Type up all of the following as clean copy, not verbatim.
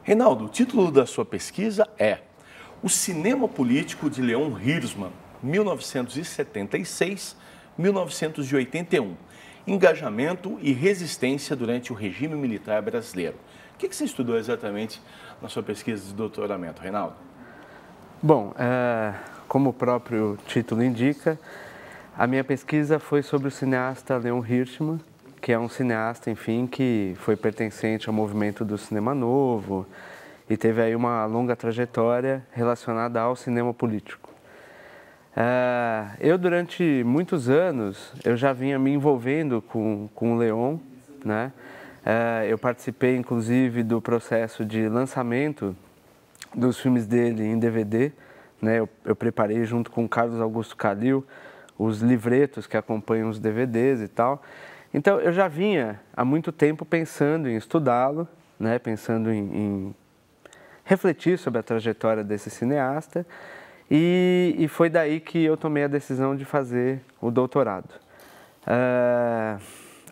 Reinaldo, o título da sua pesquisa é O Cinema Político de Leon Hirschman, 1976-1981. Engajamento e resistência durante o regime militar brasileiro. O que você estudou exatamente na sua pesquisa de doutoramento, Reinaldo? Bom, como o próprio título indica, a minha pesquisa foi sobre o cineasta Leon Hirschman, que é um cineasta, enfim, que foi pertencente ao movimento do cinema novo e teve aí uma longa trajetória relacionada ao cinema político. Eu, durante muitos anos, eu já vinha me envolvendo com o Leon, né? Eu participei, inclusive, do processo de lançamento dos filmes dele em DVD, né? Eu preparei, junto com o Carlos Augusto Calil, os livretos que acompanham os DVDs e tal. Então, eu já vinha há muito tempo pensando em estudá-lo, né? Pensando em refletir sobre a trajetória desse cineasta, e foi daí que eu tomei a decisão de fazer o doutorado.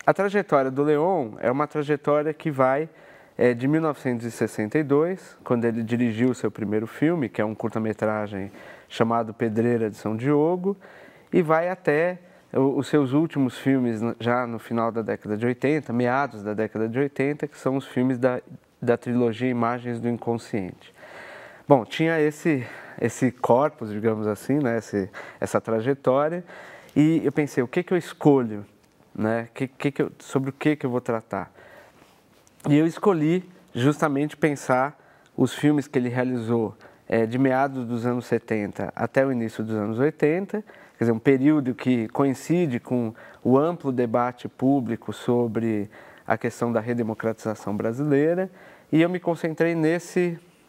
A trajetória do Leon é uma trajetória que vai de 1962, quando ele dirigiu o seu primeiro filme, que é um curta-metragem chamado Pedreira de São Diogo, e vai até os seus últimos filmes, já no final da década de 80, meados da década de 80, que são os filmes da trilogia Imagens do Inconsciente. Bom, tinha esse corpus, digamos assim, né, essa trajetória, e eu pensei, o que eu escolho, né, sobre o que eu vou tratar? E eu escolhi justamente pensar os filmes que ele realizou de meados dos anos 70 até o início dos anos 80, quer dizer, um período que coincide com o amplo debate público sobre a questão da redemocratização brasileira, e eu me concentrei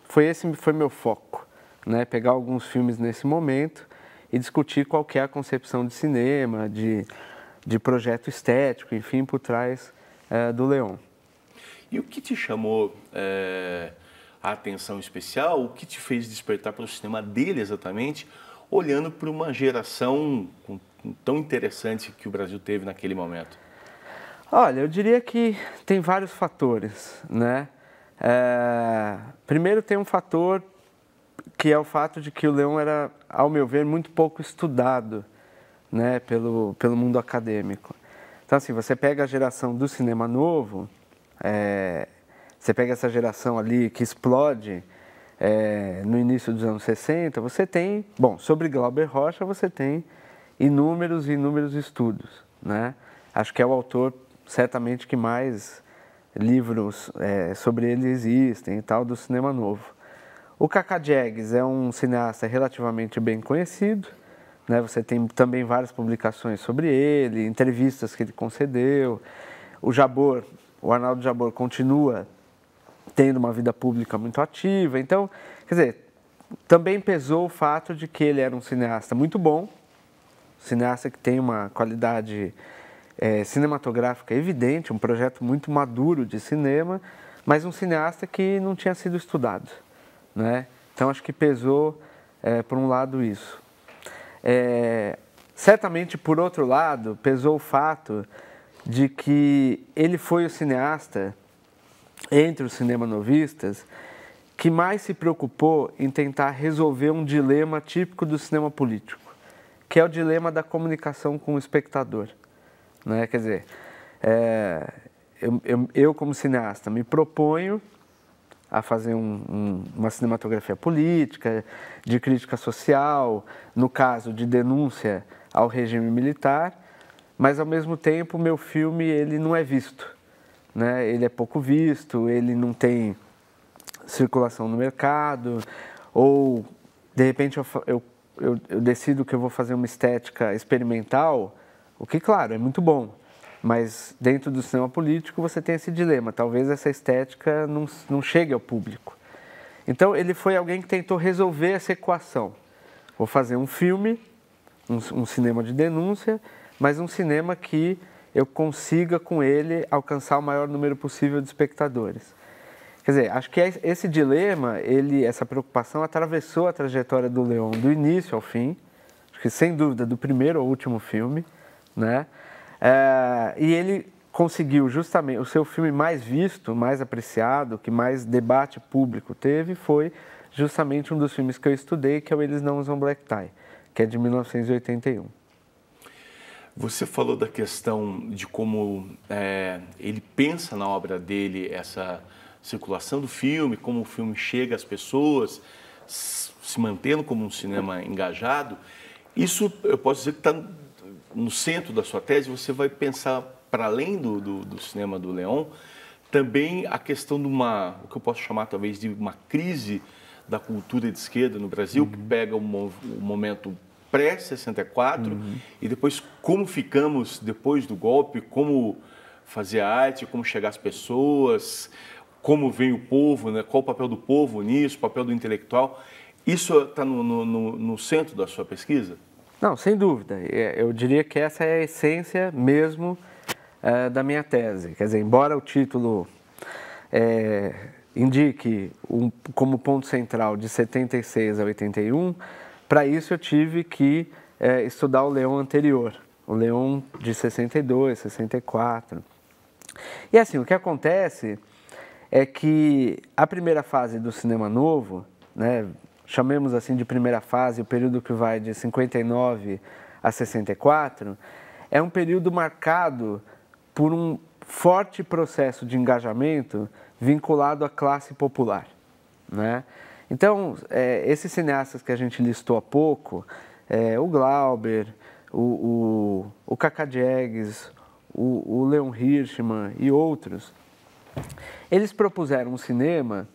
foi meu foco, né? Pegar alguns filmes nesse momento e discutir qual que é a concepção de cinema, de projeto estético, enfim, por trás do Leon. E o que te chamou a atenção especial, o que te fez despertar para o cinema dele exatamente, olhando para uma geração tão interessante que o Brasil teve naquele momento? Olha, eu diria que tem vários fatores, né? Primeiro tem um fator que é o fato de que o Leon era, ao meu ver, muito pouco estudado, né, pelo mundo acadêmico. Então, assim, você pega a geração do cinema novo, você pega essa geração ali que explode no início dos anos 60, você tem, bom, sobre Glauber Rocha você tem inúmeros e inúmeros estudos, né? Acho que é o autor, certamente, que mais livros sobre ele existem e tal, do cinema novo. O Cacá Diegues é um cineasta relativamente bem conhecido, né? Você tem também várias publicações sobre ele, entrevistas que ele concedeu. O Arnaldo Jabor continua tendo uma vida pública muito ativa. Então, quer dizer, também pesou o fato de que ele era um cineasta muito bom, cineasta que tem uma qualidade cinematográfica evidente, um projeto muito maduro de cinema, mas um cineasta que não tinha sido estudado, né? Então, acho que pesou, por um lado, isso. Certamente, por outro lado, pesou o fato de que ele foi o cineasta, entre os cinemanovistas, que mais se preocupou em tentar resolver um dilema típico do cinema político, que é o dilema da comunicação com o espectador, né? Quer dizer, eu como cineasta me proponho a fazer uma cinematografia política, de crítica social, no caso de denúncia ao regime militar, mas ao mesmo tempo meu filme ele não é visto, né? Ele é pouco visto, ele não tem circulação no mercado, ou de repente eu decido que eu vou fazer uma estética experimental, o que, claro, é muito bom, mas dentro do cinema político você tem esse dilema, talvez essa estética não chegue ao público. Então ele foi alguém que tentou resolver essa equação. Vou fazer um filme, um cinema de denúncia, mas um cinema que eu consiga com ele alcançar o maior número possível de espectadores. Quer dizer, acho que esse dilema, essa preocupação atravessou a trajetória do Leon do início ao fim, acho que sem dúvida do primeiro ao último filme, né? E ele conseguiu justamente, o seu filme mais visto, mais apreciado, que mais debate público teve, foi justamente um dos filmes que eu estudei, que é o Eles Não Usam Black Tie, que é de 1981. Você falou da questão de como ele pensa na obra dele, essa circulação do filme, como o filme chega às pessoas, se mantendo como um cinema engajado. Isso, eu posso dizer que está no centro da sua tese. Você vai pensar, para além do cinema do Leon, também a questão de o que eu posso chamar talvez de uma crise da cultura de esquerda no Brasil, que pega o momento pré-64 e depois como ficamos depois do golpe, como fazer arte, como chegar às pessoas, como vem o povo, né? Qual o papel do povo nisso, o papel do intelectual. Isso está no centro da sua pesquisa? Não, sem dúvida. Eu diria que essa é a essência mesmo da minha tese. Quer dizer, embora o título indique como ponto central de 76 a 81, para isso eu tive que estudar o Leon anterior, o Leon de 62, 64. E assim, o que acontece é que a primeira fase do cinema novo, né, chamemos assim de primeira fase, o período que vai de 59 a 64, é um período marcado por um forte processo de engajamento vinculado à classe popular, né? Então, esses cineastas que a gente listou há pouco, o Glauber, o Cacá Diegues, o Leon Hirschman e outros, eles propuseram um cinema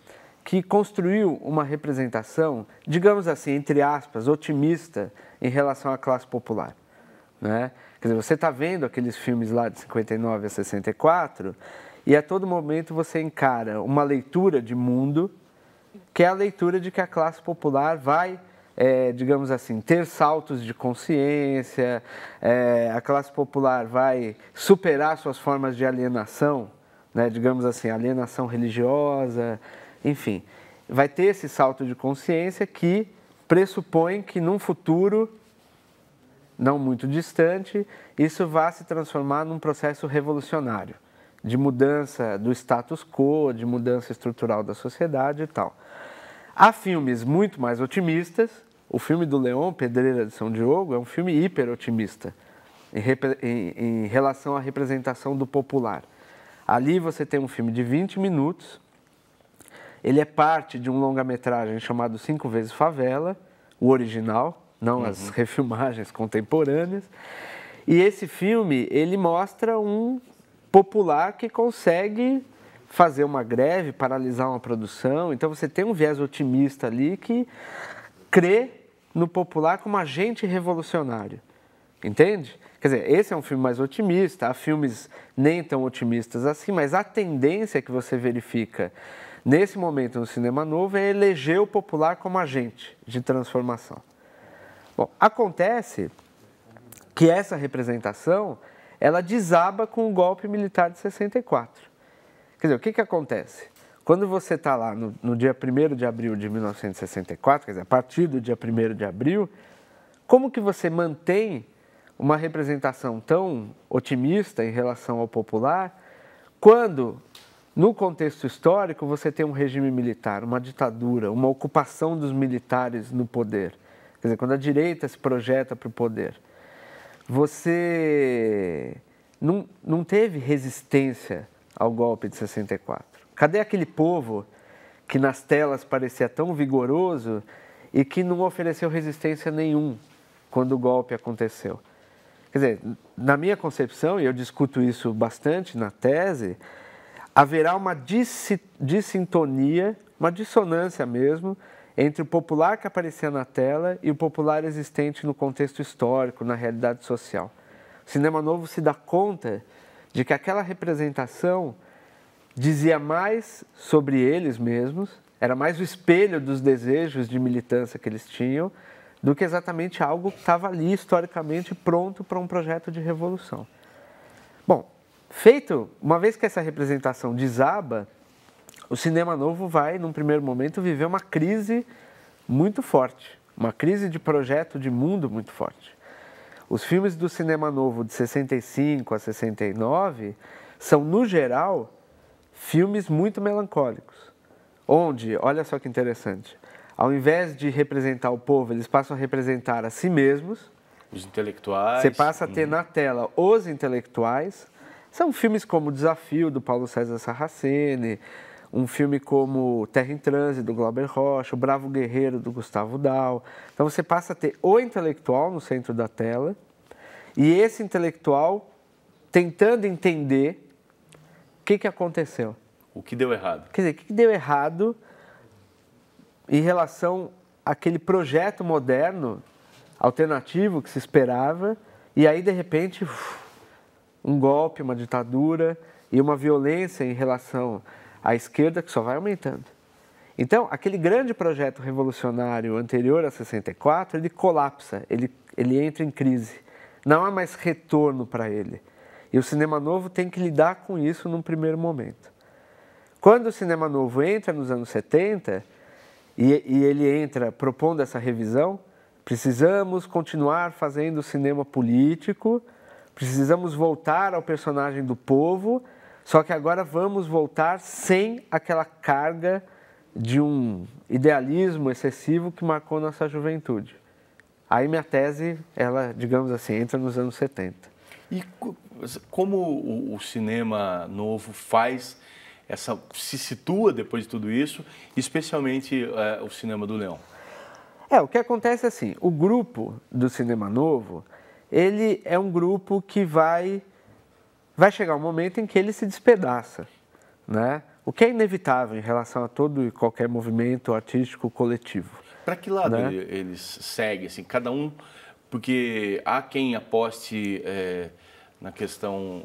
que construiu uma representação, digamos assim, entre aspas, otimista em relação à classe popular, né? Quer dizer, você está vendo aqueles filmes lá de 59 a 64 e a todo momento você encara uma leitura de mundo que é a leitura de que a classe popular vai, digamos assim, ter saltos de consciência, a classe popular vai superar suas formas de alienação, né, digamos assim, alienação religiosa, enfim, vai ter esse salto de consciência que pressupõe que num futuro não muito distante, isso vai se transformar num processo revolucionário, de mudança do status quo, de mudança estrutural da sociedade e tal. Há filmes muito mais otimistas. O filme do Leon, Pedreira de São Diogo, é um filme hiper otimista em relação à representação do popular. Ali você tem um filme de 20 minutos, ele é parte de um longa-metragem chamado 5 vezes Favela, o original, não as refilmagens contemporâneas. E esse filme, ele mostra um popular que consegue fazer uma greve, paralisar uma produção. Então você tem um viés otimista ali que crê no popular como agente revolucionário, entende? Quer dizer, esse é um filme mais otimista, há filmes nem tão otimistas assim, mas a tendência que você verifica nesse momento no cinema novo é eleger o popular como agente de transformação. Bom, acontece que essa representação, ela desaba com o golpe militar de 64. Quer dizer, o que acontece? Quando você está lá no dia 1º de abril de 1964, quer dizer, a partir do dia 1º de abril, como que você mantém uma representação tão otimista em relação ao popular, quando, no contexto histórico, você tem um regime militar, uma ditadura, uma ocupação dos militares no poder? Quer dizer, quando a direita se projeta para o poder, você não teve resistência ao golpe de 64. Cadê aquele povo que nas telas parecia tão vigoroso e que não ofereceu resistência nenhum quando o golpe aconteceu? Quer dizer, na minha concepção, e eu discuto isso bastante na tese, haverá uma dissintonia, uma dissonância mesmo, entre o popular que aparecia na tela e o popular existente no contexto histórico, na realidade social. O cinema novo se dá conta de que aquela representação dizia mais sobre eles mesmos, era mais o espelho dos desejos de militância que eles tinham, do que exatamente algo que estava ali historicamente pronto para um projeto de revolução. Bom, uma vez que essa representação desaba, o cinema novo vai, num primeiro momento, viver uma crise muito forte, uma crise de projeto de mundo muito forte. Os filmes do cinema novo de 65 a 69 são, no geral, filmes muito melancólicos. Onde, olha só que interessante, ao invés de representar o povo, eles passam a representar a si mesmos. Os intelectuais. Você passa a ter na tela os intelectuais. São filmes como O Desafio, do Paulo César Sarraceni, um filme como Terra em Transe, do Glauber Rocha, O Bravo Guerreiro, do Gustavo Dal. Então você passa a ter o intelectual no centro da tela e esse intelectual tentando entender o que aconteceu. O que deu errado. Quer dizer, o que deu errado em relação àquele projeto moderno, alternativo que se esperava, e aí, de repente, um golpe, uma ditadura e uma violência em relação à esquerda que só vai aumentando. Então, aquele grande projeto revolucionário anterior a 64, ele colapsa, ele entra em crise. Não há mais retorno para ele. E o cinema novo tem que lidar com isso num primeiro momento. Quando o cinema novo entra nos anos 70, e ele entra propondo essa revisão, precisamos continuar fazendo cinema político, precisamos voltar ao personagem do povo, só que agora vamos voltar sem aquela carga de um idealismo excessivo que marcou nossa juventude. Aí minha tese, ela, digamos assim, entra nos anos 70. E como o cinema novo se situa depois de tudo isso, especialmente o cinema do Leão? O que acontece é assim, o grupo do cinema novo, ele é um grupo que vai chegar um momento em que ele se despedaça, né? O que é inevitável em relação a todo e qualquer movimento artístico coletivo. Para que lado, né, eles seguem? Assim, cada um, porque há quem aposte na questão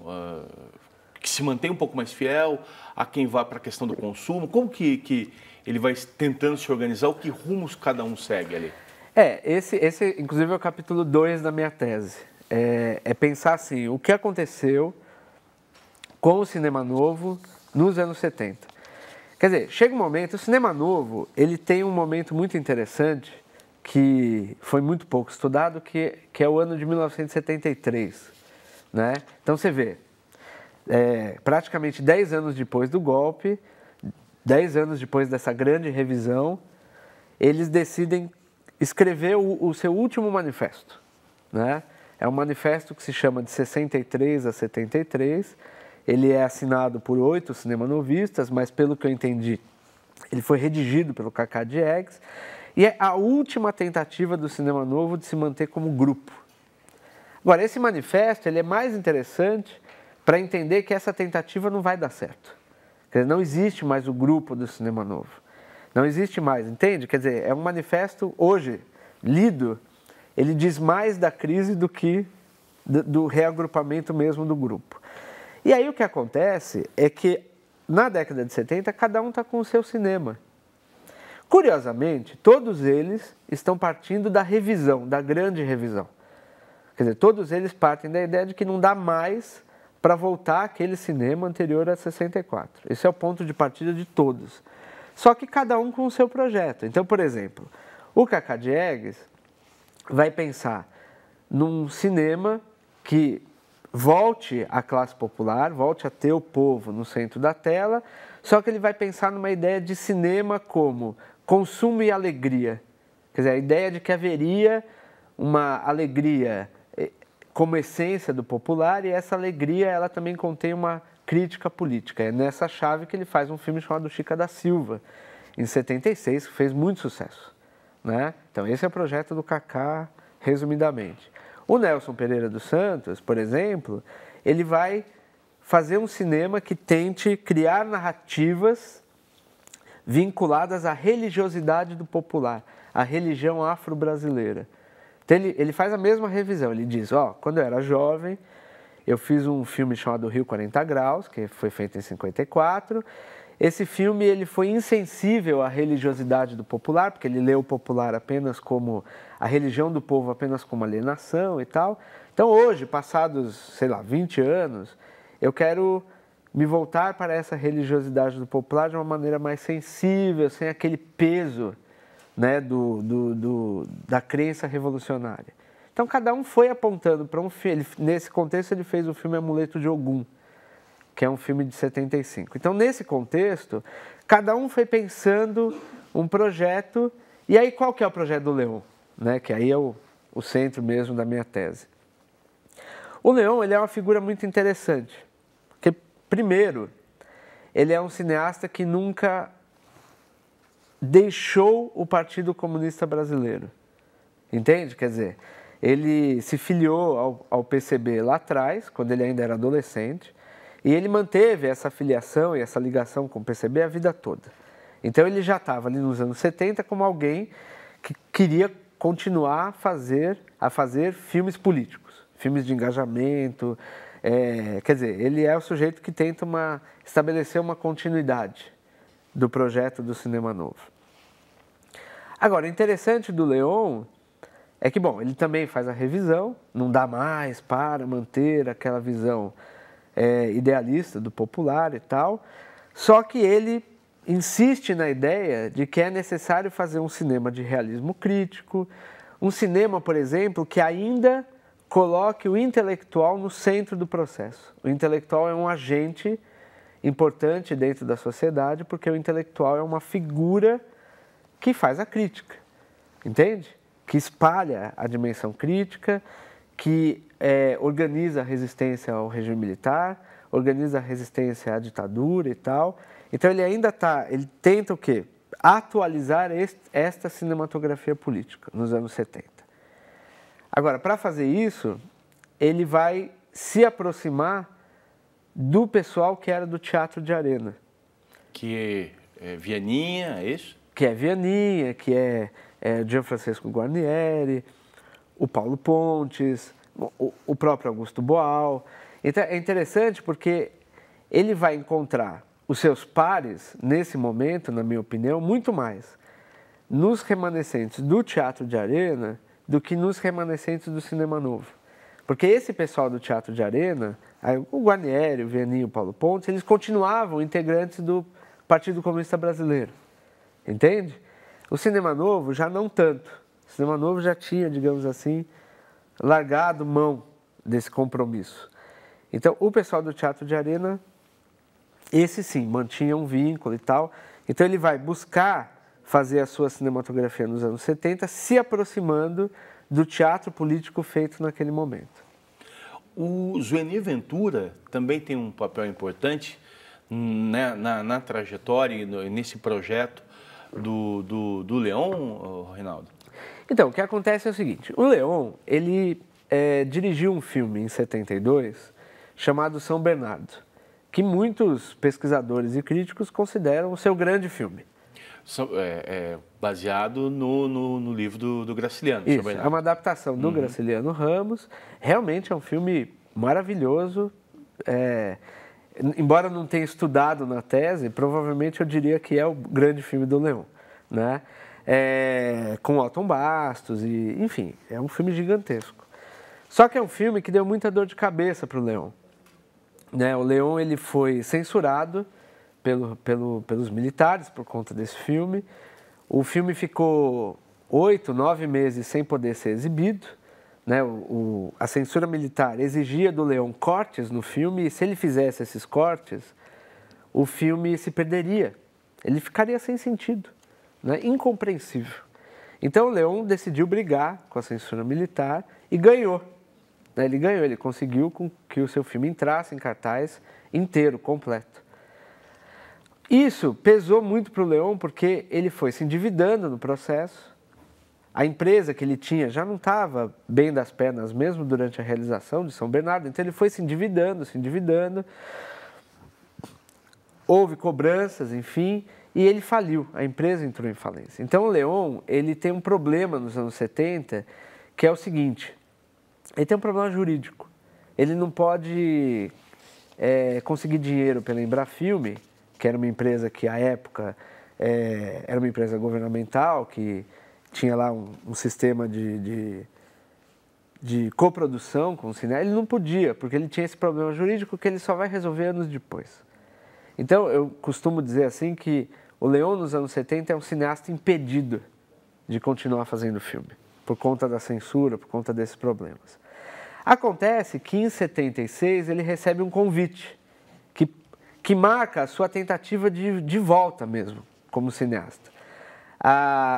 que se mantém um pouco mais fiel, há quem vá para a questão do consumo. Como que ele vai tentando se organizar? O que rumos cada um segue ali? Esse inclusive é o capítulo 2 da minha tese. É pensar assim, o que aconteceu com o cinema novo nos anos 70. Quer dizer, chega um momento, o cinema novo, ele tem um momento muito interessante, que foi muito pouco estudado, que é o ano de 1973. Né? Então você vê, praticamente 10 anos depois do golpe, 10 anos depois dessa grande revisão, eles decidem escrever o seu último manifesto. Né? É um manifesto que se chama de 63 a 73, ele é assinado por 8 cinemanovistas, mas pelo que eu entendi, ele foi redigido pelo Cacá Diegues, e é a última tentativa do cinema novo de se manter como grupo. Agora, esse manifesto ele é mais interessante para entender que essa tentativa não vai dar certo. Quer dizer, não existe mais o grupo do cinema novo. Não existe mais, entende? Quer dizer, é um manifesto, hoje, lido, ele diz mais da crise do que do reagrupamento mesmo do grupo. E aí o que acontece é que, na década de 70, cada um está com o seu cinema. Curiosamente, todos eles estão partindo da revisão, da grande revisão. Quer dizer, todos eles partem da ideia de que não dá mais para voltar àquele cinema anterior a 64. Esse é o ponto de partida de todos. Só que cada um com o seu projeto. Então, por exemplo, o Cacá Diegues vai pensar num cinema que volte à classe popular, volte a ter o povo no centro da tela, só que ele vai pensar numa ideia de cinema como consumo e alegria. Quer dizer, a ideia de que haveria uma alegria como essência do popular, e essa alegria ela também contém uma crítica política. É nessa chave que ele faz um filme chamado Chica da Silva, em 76, que fez muito sucesso. Né? Então esse é o projeto do Cacá, resumidamente. O Nelson Pereira dos Santos, por exemplo, ele vai fazer um cinema que tente criar narrativas vinculadas à religiosidade do popular, à religião afro-brasileira. Então ele faz a mesma revisão, ele diz, quando eu era jovem, eu fiz um filme chamado Rio 40 Graus, que foi feito em 54. Esse filme ele foi insensível à religiosidade do popular, porque ele leu o popular apenas como a religião do povo, apenas como alienação e tal. Então hoje, passados, 20 anos, eu quero me voltar para essa religiosidade do popular de uma maneira mais sensível, sem aquele peso, né, da crença revolucionária. Então cada um foi apontando para um filme. Nesse contexto ele fez o filme Amuleto de Ogum, que é um filme de 75. Então, nesse contexto, cada um foi pensando um projeto. E aí, qual que é o projeto do Léon? Né? Que aí é o centro mesmo da minha tese. O Léon, ele é uma figura muito interessante. Porque, primeiro, ele é um cineasta que nunca deixou o Partido Comunista Brasileiro. Entende? Quer dizer, ele se filiou ao PCB lá atrás, quando ele ainda era adolescente, e ele manteve essa filiação e essa ligação com o PCB a vida toda. Então ele já estava ali nos anos 70 como alguém que queria continuar a fazer filmes políticos, filmes de engajamento. Quer dizer, ele é o sujeito que tenta estabelecer uma continuidade do projeto do cinema novo. Agora, o interessante do Léon é que, bom, ele também faz a revisão, não dá mais para manter aquela visão idealista do popular e tal, só que ele insiste na ideia de que é necessário fazer um cinema de realismo crítico, um cinema, por exemplo, que ainda coloque o intelectual no centro do processo. O intelectual é um agente importante dentro da sociedade, porque o intelectual é uma figura que faz a crítica, entende? Que espalha a dimensão crítica, que organiza a resistência ao regime militar, organiza a resistência à ditadura e tal. Então ele tenta o quê? Atualizar esta cinematografia política nos anos 70. Agora, para fazer isso, ele vai se aproximar do pessoal que era do teatro de arena. Que é Vianinha, é isso? Que é Vianinha, que é Gianfrancesco Guarnieri, o Paulo Pontes, o próprio Augusto Boal. Então é interessante porque ele vai encontrar os seus pares, nesse momento, na minha opinião, muito mais nos remanescentes do teatro de arena do que nos remanescentes do cinema novo. Porque esse pessoal do teatro de arena, o Guarnieri, o Vianinho, o Paulo Pontes, eles continuavam integrantes do Partido Comunista Brasileiro. Entende? O cinema novo já não tanto. O cinema novo já tinha, digamos assim, largado mão desse compromisso. Então, o pessoal do teatro de arena, esse sim, mantinha um vínculo e tal. Então, ele vai buscar fazer a sua cinematografia nos anos 70, se aproximando do teatro político feito naquele momento. O Zueni Ventura também tem um papel importante na trajetória e nesse projeto do Léon, Reinaldo? Então, o que acontece é o seguinte, o Léon, ele dirigiu um filme em 72 chamado São Bernardo, que muitos pesquisadores e críticos consideram o seu grande filme. Baseado no livro do Graciliano. Isso, é uma adaptação do Graciliano Ramos. Realmente é um filme maravilhoso. Embora não tenha estudado na tese, provavelmente eu diria que é o grande filme do Léon, né? Com Alton Bastos, enfim, é um filme gigantesco. Só que é um filme que deu muita dor de cabeça para o Léon. Né? O Léon ele foi censurado pelos militares por conta desse filme. O filme ficou 8, 9 meses sem poder ser exibido. Né? A censura militar exigia do Léon cortes no filme, e se ele fizesse esses cortes, o filme se perderia. Ele ficaria sem sentido, né? Incompreensível. Então o Léon decidiu brigar com a censura militar e ganhou. Né? Ele ganhou, ele conseguiu que o seu filme entrasse em cartaz inteiro, completo. Isso pesou muito para o Léon porque ele foi se endividando no processo. A empresa que ele tinha já não estava bem das pernas mesmo durante a realização de São Bernardo, então ele foi se endividando. Houve cobranças, enfim, e ele faliu, a empresa entrou em falência. Então o Léon, ele tem um problema nos anos 70, que é o seguinte, ele tem um problema jurídico. Ele não pode conseguir dinheiro pela Embrafilme, que era uma empresa que, à época, era uma empresa governamental, que tinha lá um sistema de coprodução com o cinema. Ele não podia, porque ele tinha esse problema jurídico que ele só vai resolver anos depois. Então, eu costumo dizer assim que o Léon, nos anos 70, é um cineasta impedido de continuar fazendo filme, por conta da censura, por conta desses problemas. Acontece que, em 76, ele recebe um convite, que que marca a sua tentativa de volta mesmo, como cineasta.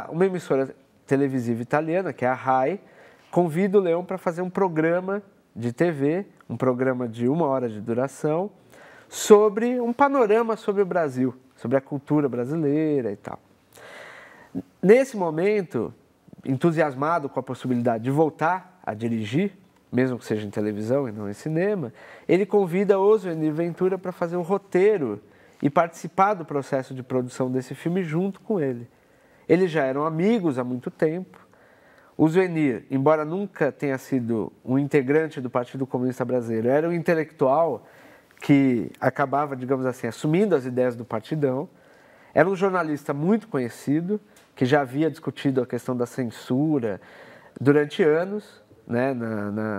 Uma emissora televisiva italiana, que é a RAI, convida o Leão para fazer um programa de TV, um programa de 1 hora de duração, sobre um panorama sobre o Brasil, sobre a cultura brasileira e tal. Nesse momento, entusiasmado com a possibilidade de voltar a dirigir, mesmo que seja em televisão e não em cinema, ele convida o Zoenir Ventura para fazer um roteiro e participar do processo de produção desse filme junto com ele. Eles já eram amigos há muito tempo. O Zoenir, embora nunca tenha sido um integrante do Partido Comunista Brasileiro, era um intelectual que acabava, digamos assim, assumindo as ideias do partidão. Era um jornalista muito conhecido, que já havia discutido a questão da censura durante anos, né,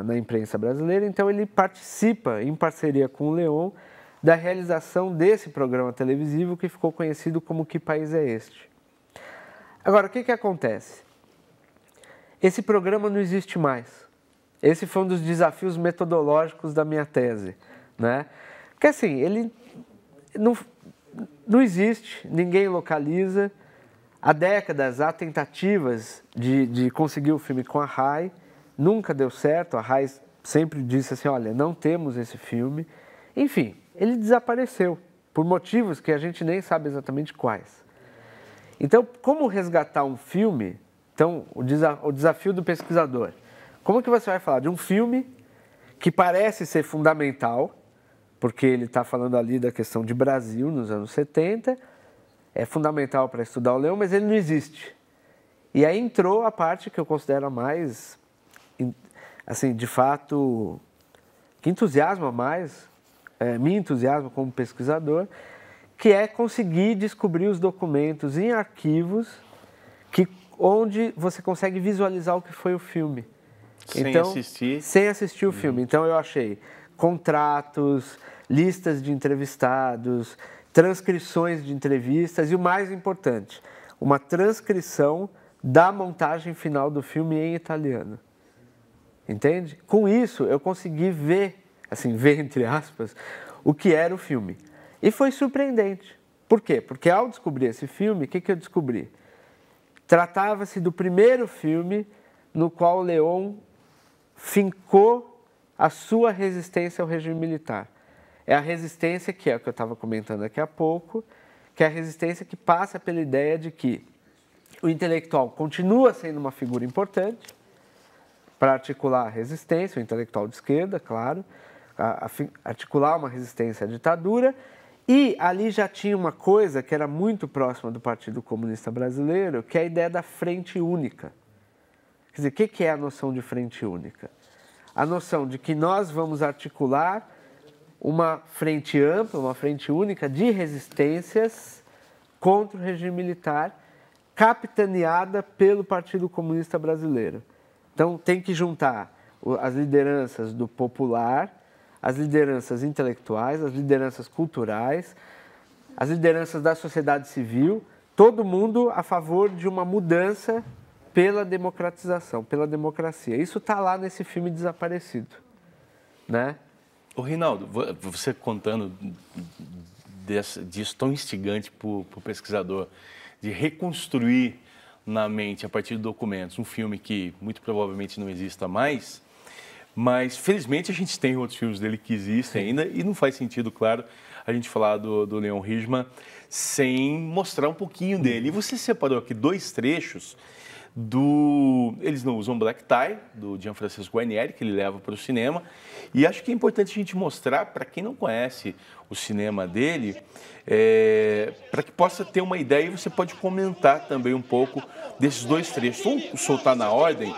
na imprensa brasileira. Então ele participa, em parceria com o Leon, da realização desse programa televisivo que ficou conhecido como Que País é Este? Agora, o que acontece? Esse programa não existe mais. Esse foi um dos desafios metodológicos da minha tese, né? Porque assim, ele não existe, ninguém localiza. Há décadas há tentativas de conseguir o filme com a RAI, nunca deu certo. A RAI sempre disse assim, olha, não temos esse filme. Enfim, ele desapareceu, por motivos que a gente nem sabe exatamente quais. Então, como resgatar um filme? Então, o desafio do pesquisador. Como que você vai falar de um filme que parece ser fundamental, porque ele está falando ali da questão de Brasil nos anos 70, é fundamental para estudar o Leão, mas ele não existe. E aí entrou a parte que eu considero a mais, assim, de fato, que entusiasma mais, me entusiasma como pesquisador, que é conseguir descobrir os documentos em arquivos onde você consegue visualizar o que foi o filme. Sem assistir o filme. Então eu achei contratos, listas de entrevistados, transcrições de entrevistas e o mais importante, uma transcrição da montagem final do filme em italiano. Entende? Com isso eu consegui ver, assim, ver entre aspas, o que era o filme. E foi surpreendente. Por quê? Porque ao descobrir esse filme, o que eu descobri? Tratava-se do primeiro filme no qual o Leon fincou a sua resistência ao regime militar. É a resistência que é o que eu estava comentando daqui a pouco, que é a resistência que passa pela ideia de que o intelectual continua sendo uma figura importante para articular a resistência, o intelectual de esquerda, claro, articular uma resistência à ditadura. E ali já tinha uma coisa que era muito próxima do Partido Comunista Brasileiro, que é a ideia da frente única. Quer dizer, o que é a noção de frente única? A noção de que nós vamos articular uma frente ampla, uma frente única de resistências contra o regime militar, capitaneada pelo Partido Comunista Brasileiro. Então, tem que juntar as lideranças do popular, as lideranças intelectuais, as lideranças culturais, as lideranças da sociedade civil, todo mundo a favor de uma mudança pela democratização, pela democracia. Isso está lá nesse filme Desaparecido, né? Ô, Reinaldo, você contando disso tão instigante para o pesquisador, de reconstruir na mente, a partir de documentos, um filme que muito provavelmente não exista mais, mas felizmente a gente tem outros filmes dele que existem ainda, e não faz sentido, claro, a gente falar do Leon Hirschman sem mostrar um pouquinho dele. E você separou aqui 2 trechos do Eles Não Usam Black Tie, do Gianfrancesco Guarnieri, que ele leva para o cinema. E acho que é importante a gente mostrar, para quem não conhece o cinema dele, para que possa ter uma ideia, e você pode comentar também um pouco desses 2 trechos. Vamos soltar na ordem.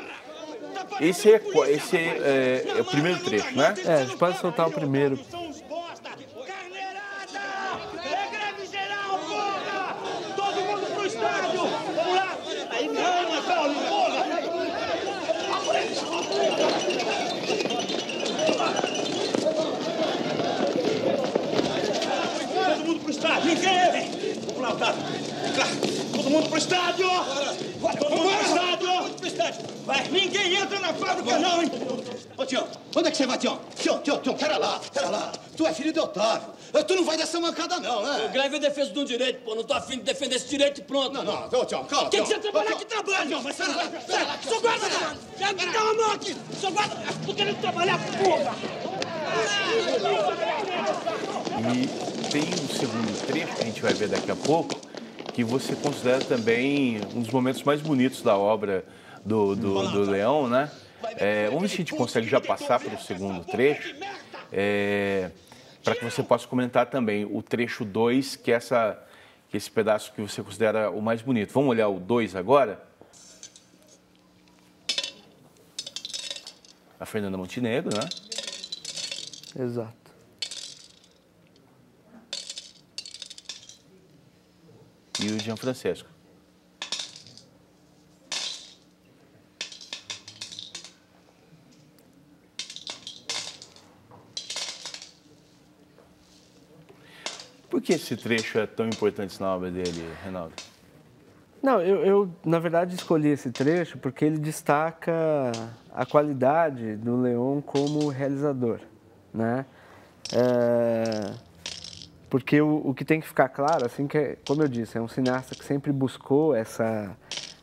Esse é o primeiro trecho, né? A gente pode soltar o primeiro. Vamos lá, Otávio. Todo mundo pro estádio! Todo mundo pro estádio! Vai, ninguém entra na fábrica, não, hein? Tião, onde é que você vai, Tião? Tião, pera lá. Tu é filho de Otávio. Tu não vai dessa mancada, não, né? O greve é defesa de um direito, pô. Não tô afim de defender esse direito e pronto. Não, Tião, calma. Quem quiser trabalhar, que trabalhe. Tião, mas você não vai... Sou guarda, dá uma mão aqui. Sou guarda, tô querendo trabalhar, porra. E tem um segundo trecho que a gente vai ver daqui a pouco, que você considera também um dos momentos mais bonitos da obra do Leão, né? Vamos ver se a gente consegue já passar para o segundo trecho, para que você possa comentar também o trecho 2, que é esse pedaço que você considera o mais bonito. Vamos olhar o 2 agora? A Fernanda Montenegro, né? Exato. E o Gianfrancesco. Por que esse trecho é tão importante na obra dele, Reinaldo? Não, eu na verdade escolhi esse trecho porque ele destaca a qualidade do Leon como realizador, né? Porque o que tem que ficar claro, assim, como eu disse, é um cineasta que sempre buscou essa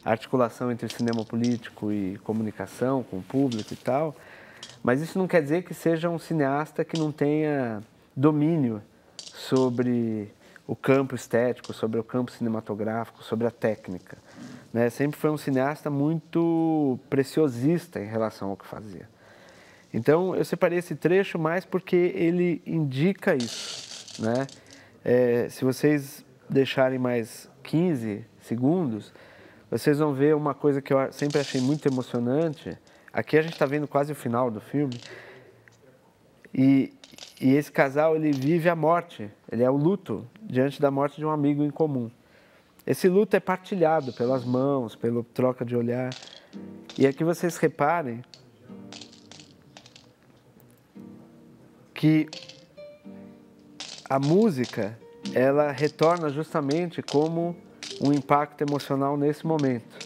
articulação entre cinema político e comunicação com o público e tal, mas isso não quer dizer que seja um cineasta que não tenha domínio sobre o campo estético, sobre o campo cinematográfico, sobre a técnica, né? Sempre foi um cineasta muito preciosista em relação ao que fazia. Então, eu separei esse trecho mais porque ele indica isso, né? Se vocês deixarem mais 15 segundos, vocês vão ver uma coisa que eu sempre achei muito emocionante. Aqui a gente está vendo quase o final do filme. E esse casal, ele vive a morte, ele é o luto diante da morte de um amigo em comum. Esse luto é partilhado pelas mãos, pela troca de olhar. E aqui vocês reparem que a música, ela retorna justamente como um impacto emocional nesse momento.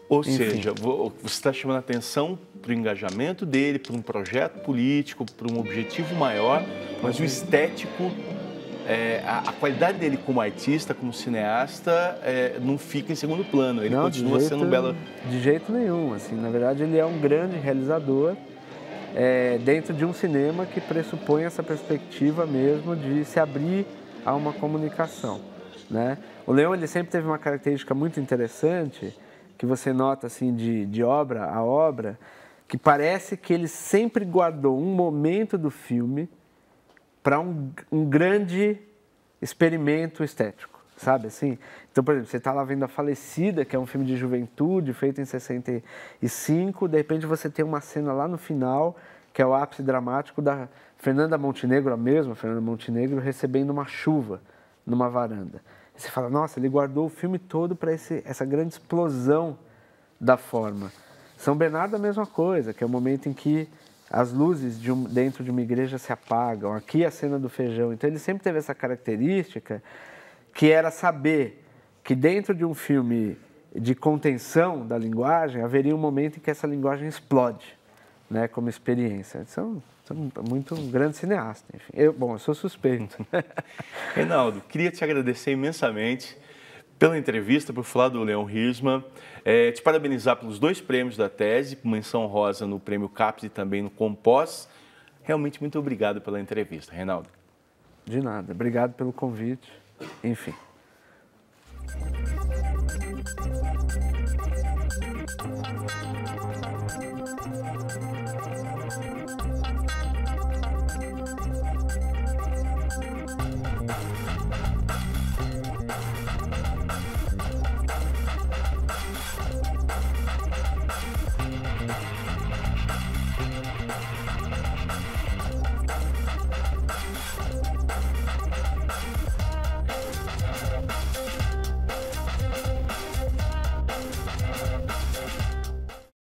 Ou seja, você está chamando a atenção para o engajamento dele, para um projeto político, para um objetivo maior, mas o estético, a qualidade dele como artista, como cineasta, não fica em segundo plano. Ele continua sendo um belo... De jeito nenhum. Assim, na verdade, ele é um grande realizador dentro de um cinema que pressupõe essa perspectiva mesmo de se abrir a uma comunicação, né? O Leão, ele sempre teve uma característica muito interessante, que você nota assim de obra a obra, que parece que ele sempre guardou um momento do filme para um grande experimento estético, sabe assim? Então, por exemplo, você está lá vendo A Falecida, que é um filme de juventude, feito em 65, de repente você tem uma cena lá no final, que é o ápice dramático da Fernanda Montenegro, a mesma Fernanda Montenegro, recebendo uma chuva numa varanda. Você fala, nossa, ele guardou o filme todo para essa grande explosão da forma. São Bernardo a mesma coisa, que é o momento em que as luzes dentro de uma igreja se apagam. Aqui a cena do feijão. Então ele sempre teve essa característica que era saber que dentro de um filme de contenção da linguagem, haveria um momento em que essa linguagem explode, né, como experiência. São muito um grande cineasta. Enfim. Eu sou suspeito. Reinaldo, queria te agradecer imensamente pela entrevista, por falar do Leon Hirschman, te parabenizar pelos 2 prêmios da tese, menção honrosa no Prêmio CAPES e também no Compós. Realmente muito obrigado pela entrevista, Reinaldo. De nada, obrigado pelo convite. Enfim.